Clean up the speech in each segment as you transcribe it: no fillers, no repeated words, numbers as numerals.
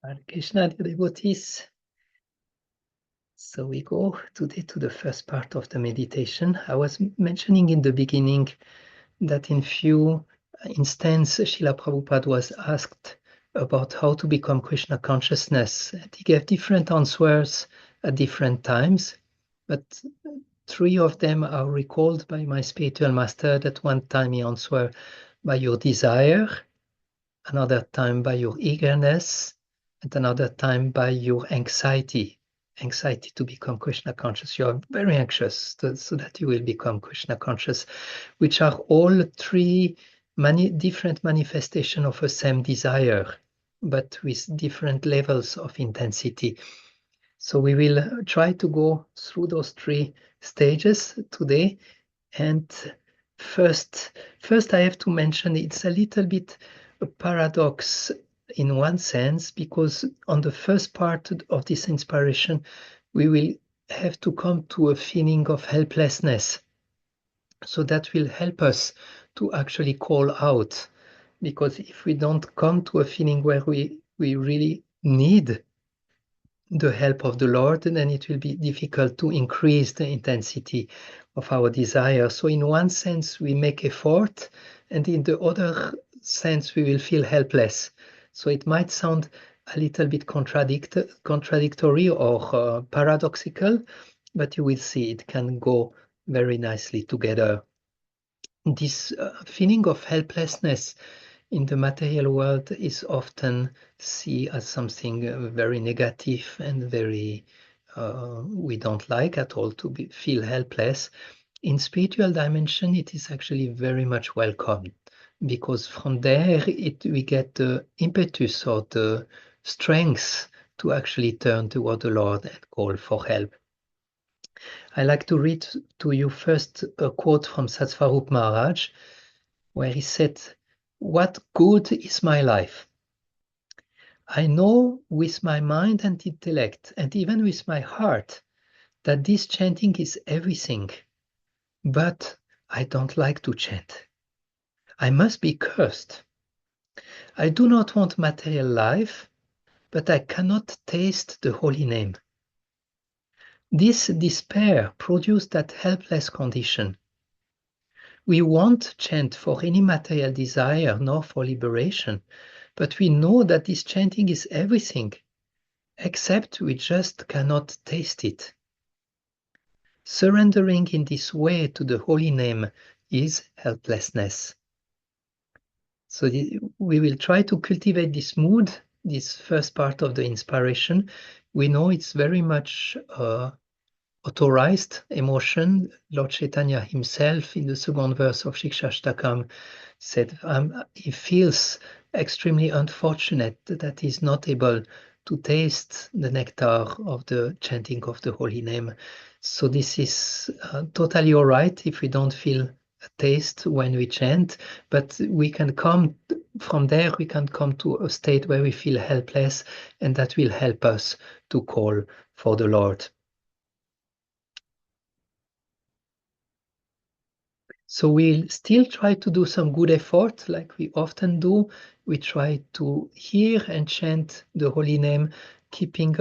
Hare Krishna, dear devotees. So we go today to the first part of the meditation. I was mentioning in the beginning that in few instances, Srila Prabhupada was asked about how to become Krishna consciousness. And he gave different answers at different times, but three of them are recalled by my spiritual master. That one time he answered by your desire, another time by your eagerness, and another time by your anxiety to become Krishna conscious. You are very anxious so that you will become Krishna conscious, which are all three different manifestations of a same desire, but with different levels of intensity. So we will try to go through those three stages today. And first I have to mention it's a little bit a paradox in one sense, because on the first part of this inspiration, we will have to come to a feeling of helplessness. So that will help us to actually call out, because if we don't come to a feeling where we really need the help of the Lord, then it will be difficult to increase the intensity of our desire. So in one sense, we make effort, and in the other sense, we will feel helpless. So it might sound a little bit contradictory or paradoxical, but you will see it can go very nicely together. This feeling of helplessness in the material world is often seen as something very negative and very we don't like at all to feel helpless. In spiritual dimension, it is actually very much welcomed, because from there we get the impetus or the strength to actually turn toward the Lord and call for help. I like to read to you first a quote from Satsvarup Maharaj, where he said, "What good is my life? I know with my mind and intellect, and even with my heart, that this chanting is everything, but I don't like to chant. I must be cursed. I do not want material life, but I cannot taste the holy name. This despair produced that helpless condition. We won't chant for any material desire nor for liberation, but we know that this chanting is everything, except we just cannot taste it. Surrendering in this way to the holy name is helplessness." So we will try to cultivate this mood, this first part of the inspiration. We know it's very much authorized emotion. Lord Chaitanya himself, in the second verse of Shikshashtakam, said he feels extremely unfortunate that he's not able to taste the nectar of the chanting of the holy name. So this is totally all right if we don't feel a taste when we chant, but we can come from there, we can come to a state where we feel helpless, and that will help us to call for the Lord. So we'll still try to do some good effort like we often do. We try to hear and chant the holy name, keeping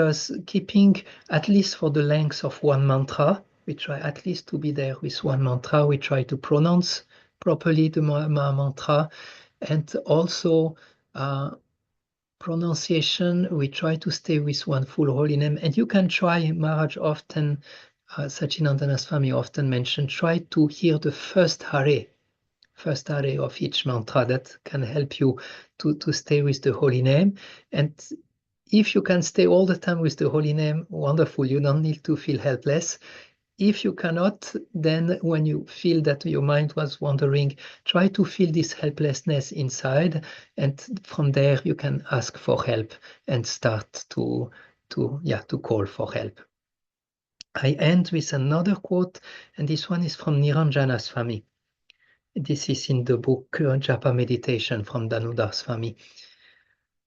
at least for the length of one mantra. We try at least to be there with one mantra. We try to pronounce properly the mantra, and also pronunciation. We try to stay with one full holy name. And you can try, Maharaj often Sachinandana Swami often mentioned, try to hear the first Hare of each mantra. That can help you to stay with the holy name. And if you can stay all the time with the holy name, wonderful, you don't need to feel helpless. If you cannot, then when you feel that your mind was wandering, try to feel this helplessness inside, and from there you can ask for help and start to call for help. I end with another quote, and this one is from Niranjana Swami. This is in the book Japa Meditation from Danudar Swami.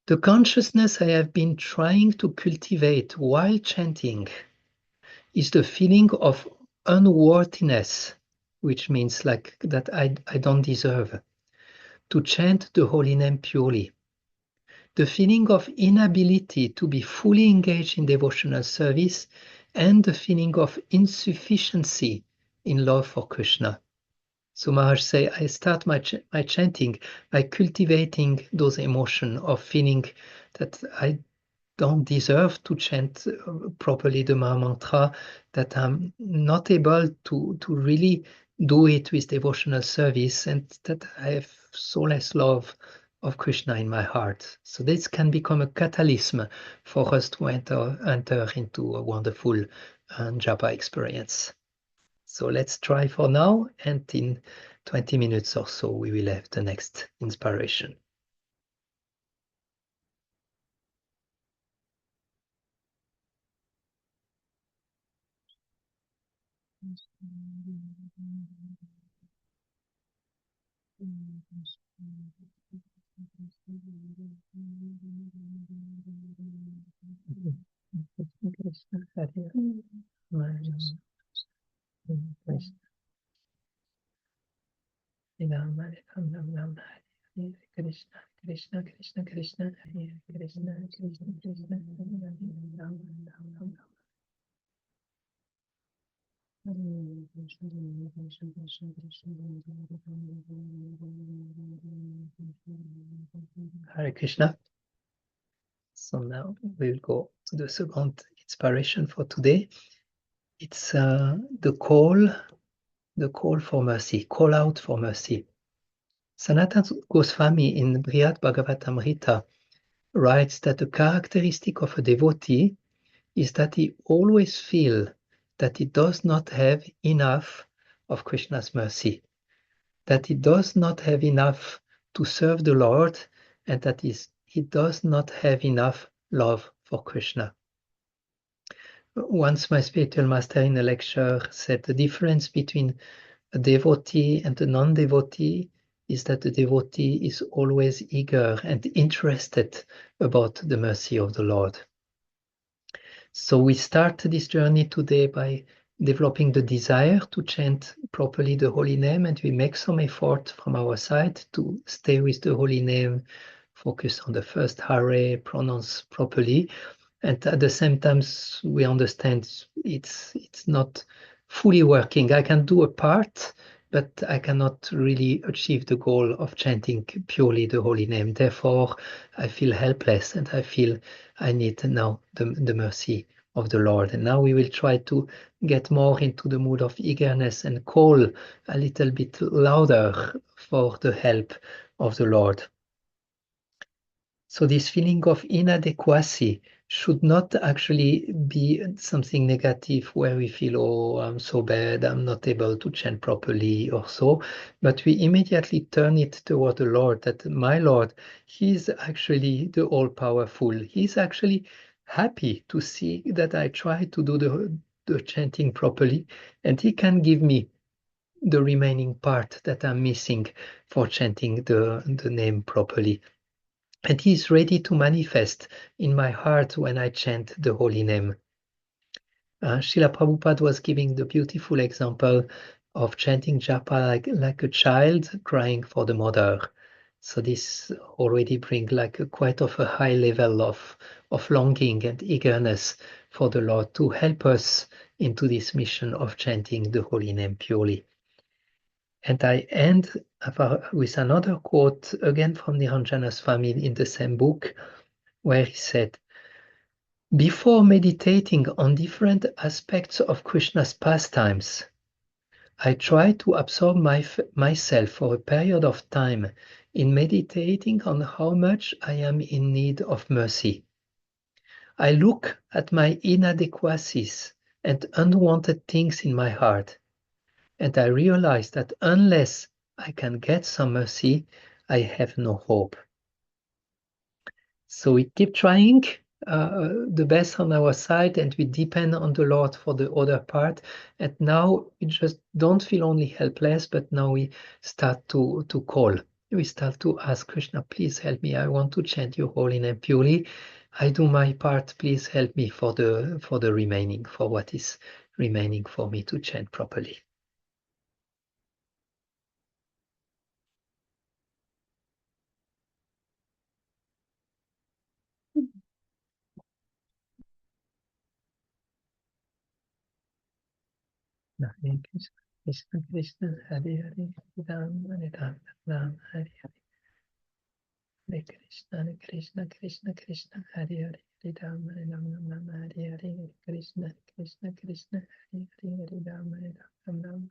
"The consciousness I have been trying to cultivate while chanting is the feeling of unworthiness, which means like that I don't deserve to chant the holy name purely. the feeling of inability to be fully engaged in devotional service, and the feeling of insufficiency in love for Krishna. So Maharaj say, I start my chanting by cultivating those emotions of feeling that I don't deserve to chant properly the Maha Mantra, that I'm not able to really do it with devotional service, and that I have so less love of Krishna in my heart. So this can become a catalyst for us to enter into a wonderful Japa experience. So let's try for now, and in 20 minutes or so, we will have the next inspiration. Krishna, Hare Krishna, Ram Hare Ram, Ram Ram Hare Hare, Krishna Krishna Krishna Krishna, Hare Krishna Krishna Krishna, Hare Ram Ram Ram. Hare Krishna. So now we will go to the second inspiration for today. It's the call for mercy, call out for mercy. Sanatana Goswami in Brihad Bhagavatamrita writes that the characteristic of a devotee is that he always feels that he does not have enough of Krishna's mercy, that he does not have enough to serve the Lord, and that he does not have enough love for Krishna. Once my spiritual master in a lecture said the difference between a devotee and a non-devotee is that the devotee is always eager and interested about the mercy of the Lord. So we start this journey today by developing the desire to chant properly the holy name, and we make some effort from our side to stay with the holy name, focus on the first Hare, pronounce properly. And at the same time, we understand it's not fully working. I can do a part, but I cannot really achieve the goal of chanting purely the holy name. Therefore, I feel helpless, and I feel I need now the mercy of the Lord. And now we will try to get more into the mood of eagerness and call a little bit louder for the help of the Lord. So this feeling of inadequacy should not actually be something negative where we feel, oh, I'm so bad, I'm not able to chant properly or so, but we immediately turn it toward the Lord, that my Lord, He's actually the all-powerful. He's actually happy to see that I try to do the chanting properly, and He can give me the remaining part that I'm missing for chanting the name properly. And He is ready to manifest in my heart when I chant the holy name. Srila Prabhupada was giving the beautiful example of chanting Japa like a child crying for the mother. So this already brings like quite of a high level of longing and eagerness for the Lord to help us into this mission of chanting the holy name purely. And I end with another quote again from Niranjana Swami in the same book, where he said, before meditating on different aspects of Krishna's pastimes, I try to absorb myself for a period of time in meditating on how much I am in need of mercy. I look at my inadequacies and unwanted things in my heart, and I realize that unless I can get some mercy, I have no hope. So we keep trying the best on our side, and we depend on the Lord for the other part. And now we just don't feel only helpless, but now we start to call. We start to ask Krishna, please help me. I want to chant your holy name purely. I do my part. Please help me for the remaining, for what is remaining for me to chant properly. Hare Krishna, Krishna Krishna, Hare Hare, Ram Hare Ram, Ram Hare Hare. Hare Krishna, Hare Krishna, Krishna Krishna, Hare Hare, Hare Ram, Hare Ram, Ram Hare Hare, Hare Krishna, Krishna Krishna, Hare Hare, Hare Ram, Hare Ram, Ram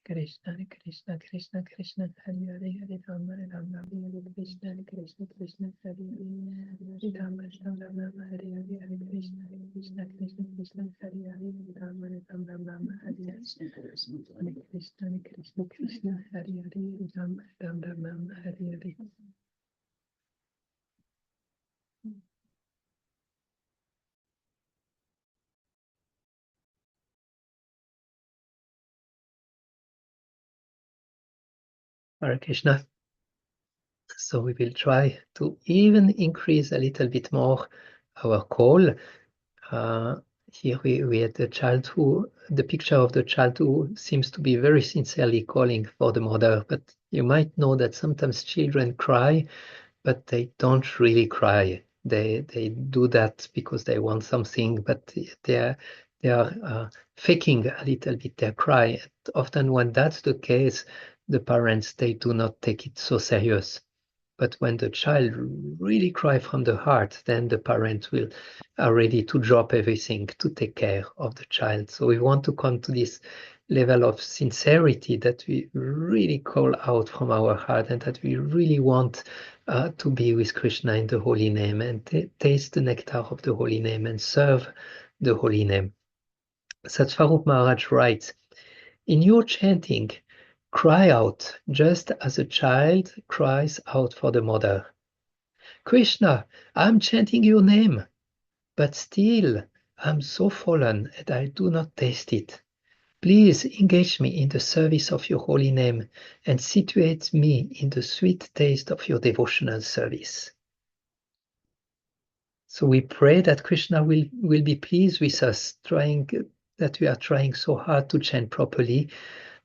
Krishna, Hare Krishna, Krishna Krishna, Hare Hare, Hare Ram, Hare Ram, Ram Hare Krishna, Hare Krishna, Krishna Hare Hare, Hare Ram, Hare Ram, Ram Hare Hare, Hare Krishna, Krishna Krishna, Hare Hare, Hare Ram, Hare Ram, Ram Hare Hare, Hare Krishna, Krishna Krishna, Hare Hare, Hare Ram, Hare Ram, Ram Hare Hare. Hare Krishna. So we will try to even increase a little bit more our call. Here we had the picture of the child who seems to be very sincerely calling for the mother, but you might know that sometimes children cry, but they don't really cry. They do that because they want something, but they are faking a little bit their cry. And often when that's the case, the parents, they do not take it so serious. But when the child really cries from the heart, then the parents are ready to drop everything to take care of the child. So we want to come to this level of sincerity that we really call out from our heart and that we really want to be with Krishna in the holy name and taste the nectar of the holy name and serve the holy name. Satsvarup Maharaj writes, in your chanting, cry out just as a child cries out for the mother. Krishna, I'm chanting your name, but still I'm so fallen and I do not taste it. Please engage me in the service of your holy name and situate me in the sweet taste of your devotional service. So we pray that Krishna will be pleased with us, that we are trying so hard to chant properly,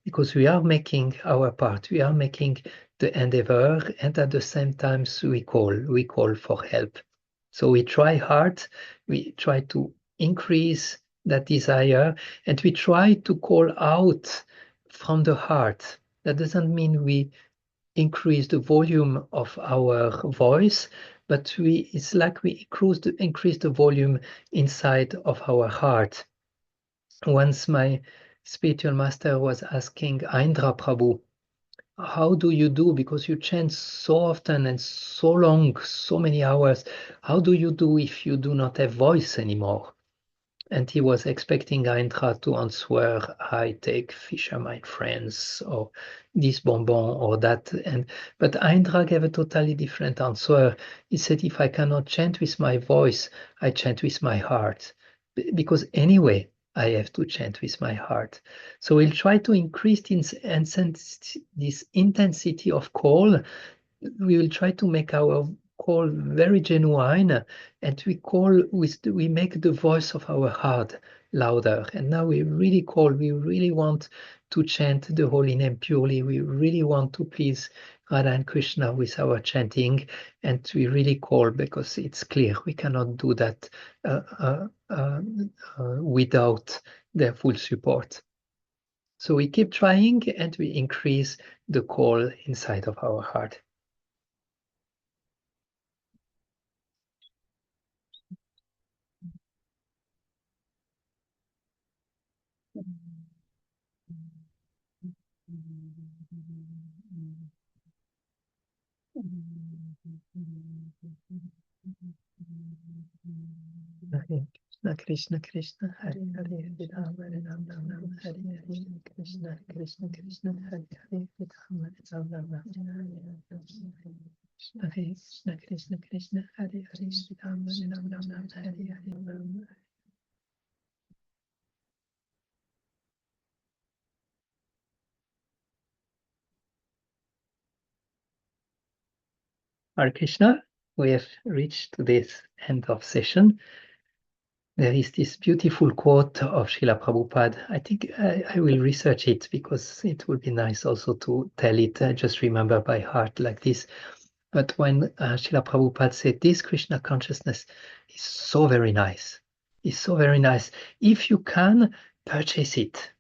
because we are making our part, we are making the endeavor, and at the same time we call for help. So we try hard, we try to increase that desire, and we try to call out from the heart. That doesn't mean we increase the volume of our voice, but it's like we increase the volume inside of our heart. Once my spiritual master was asking Indra Prabhu, how do you do? Because you chant so often and so long, so many hours. How do you do if you do not have voice anymore? And he was expecting Indra to answer, I take fisherman friends, or this bonbon, or that. But Indra gave a totally different answer. He said, if I cannot chant with my voice, I chant with my heart. Because anyway, I have to chant with my heart. So we'll try to increase this intensity of call. We will try to make our call very genuine, and we make the voice of our heart louder. And now we really want to chant the holy name purely. We really want to please Radha and Krishna with our chanting, and we really call because it's clear we cannot do that without their full support. So we keep trying and we increase the call inside of our heart. Hare Krishna, Krishna Krishna, Hare Hare, Hare Ram, Hare Ram, Ram Ram, Hare Hare, Krishna Krishna, Krishna Hare Hare, Hare Ram, Hare Ram, Ram Ram, Hare Krishna, Krishna Krishna, Hare Hare, Hare Ram, Hare Ram, Ram Ram, Hare Hare. Hare Krishna, we have reached to this end of session. There is this beautiful quote of Srila Prabhupada. I think I will research it because it would be nice also to tell it. I just remember by heart like this. But when Srila Prabhupada said, this Krishna consciousness is so very nice. is so very nice. If you can, purchase it.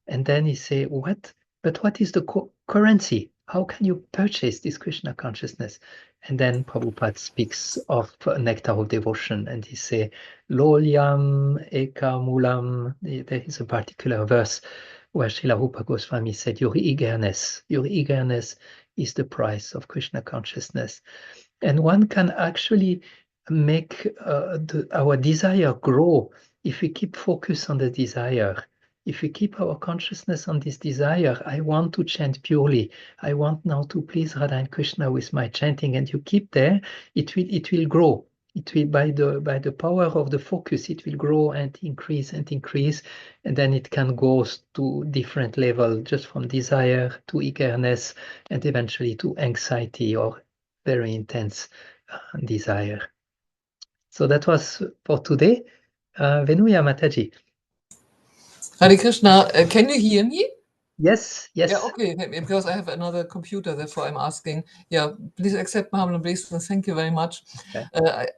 And then he say, what? But what is the currency? How can you purchase this Krishna consciousness? And then Prabhupada speaks of nectar of devotion, and he say, Lolyam eka mulam. There is a particular verse where Srila Rupa Goswami said, your eagerness is the price of Krishna consciousness. And one can actually make our desire grow if we keep focus on the desire. If we keep our consciousness on this desire, I want to chant purely. I want now to please Radha and Krishna with my chanting, and you keep there, it will grow. It will by the power of the focus, it will grow and increase, and then it can go to different level, just from desire to eagerness, and eventually to anxiety or very intense desire. So that was for today. Venuya Mataji. Hare Krishna, can you hear me? Yes, Yeah, yes. okay, because I have another computer, therefore I'm asking. Yeah, please accept my humble obeisance. Thank you very much. Okay.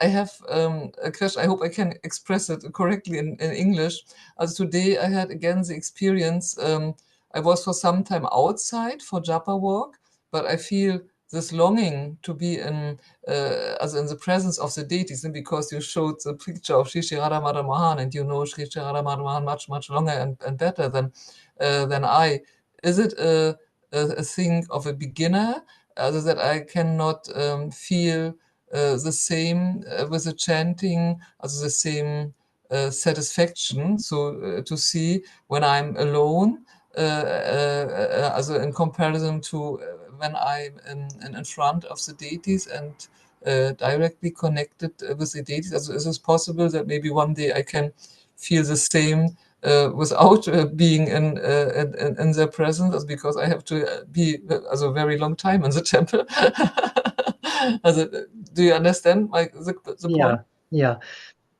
I have a question. I hope I can express it correctly in English. As today, I had again the experience. I was for some time outside for Japa walk, but I feel this longing to be as in the presence of the deities, and because you showed the picture of Sri Sri Radha Madhava Mohan, and you know Sri Sri Radha Madhava Mohan much longer and better than I. Is it a thing of a beginner, that I cannot feel the same with the chanting, also the same satisfaction? So to see when I'm alone, also in comparison to when I'm in front of the deities and directly connected with the deities. Also, is it possible that maybe one day I can feel the same without being in their presence, because I have to be a very long time in the temple. Also, do you understand the point? Yeah.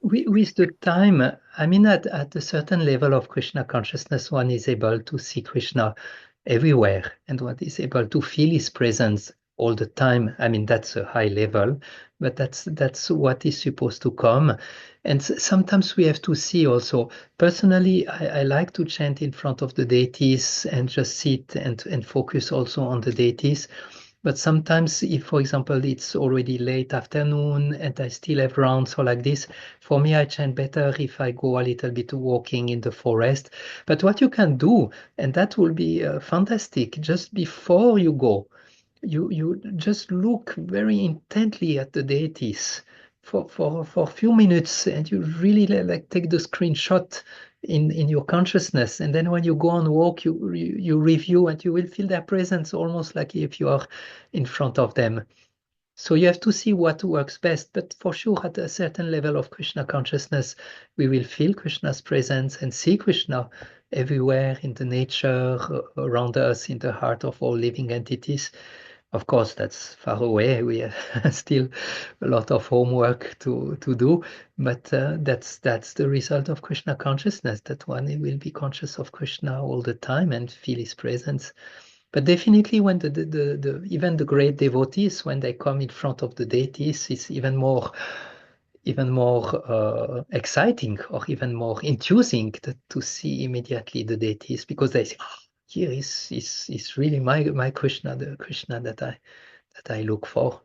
With the time, I mean, at a certain level of Krishna consciousness, one is able to see Krishna everywhere, and one is able to feel his presence all the time. I mean, that's a high level, but that's what is supposed to come. And sometimes we have to see also. Personally, I like to chant in front of the deities and just sit and focus also on the deities. But sometimes if, for example, it's already late afternoon and I still have rounds or like this, for me, I chant better if I go a little bit walking in the forest. But what you can do, and that will be fantastic, just before you go, you just look very intently at the deities for a few minutes, and you really like take the screenshot in your consciousness, and then when you go on walk, you review, and you will feel their presence almost like if you are in front of them. So you have to see what works best, but for sure at a certain level of Krishna consciousness, we will feel Krishna's presence and see Krishna everywhere in the nature around us, in the heart of all living entities. Of course, that's far away. We have still a lot of homework to do, but that's the result of Krishna consciousness, that one will be conscious of Krishna all the time and feel his presence. But definitely when even the great devotees, when they come in front of the deities, it's even more exciting or even more enthusing to see immediately the deities, because they say, "Ah, here is really my Krishna, the Krishna that I look for."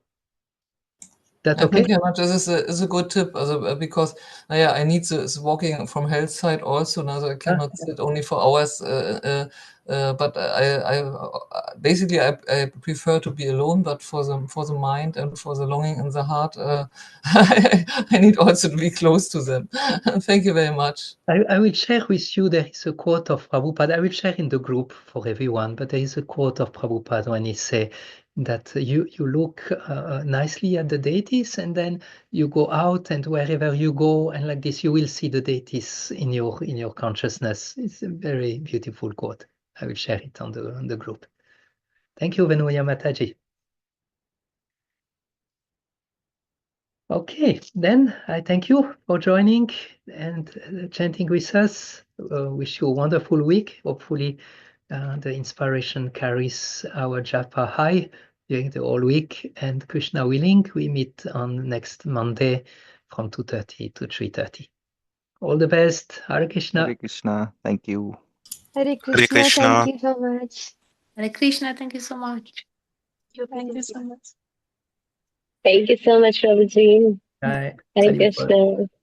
That Thank okay? you very much. This is a good tip, also, because yeah, I need this walking from health side also. Now, so I Ah, cannot sit only for hours. But basically I prefer to be alone. But for the mind and for the longing in the heart, I need also to be close to them. Thank you very much. I will share with you, there is a quote of Prabhupada. I will share in the group for everyone, but there is a quote of Prabhupada when he say that you look nicely at the deities, and then you go out, and wherever you go, and like this, you will see the deities in your consciousness. It's a very beautiful quote. I will share it on the group. Thank you, Venuya Mataji. Okay, then I thank you for joining and chanting with us. Wish you a wonderful week. Hopefully, the inspiration carries our Japa high during the whole week. And Krishna willing, we meet on next Monday from 2:30 to 3:30. All the best. Hare Krishna. Hare Krishna. Thank you. Hare Hare Krishna, thank Krishna. you so much. Hare Krishna, thank you so much. Thank you so much. Thank you so much, Prabhuji. Bye. Hare Haribol. Krishna.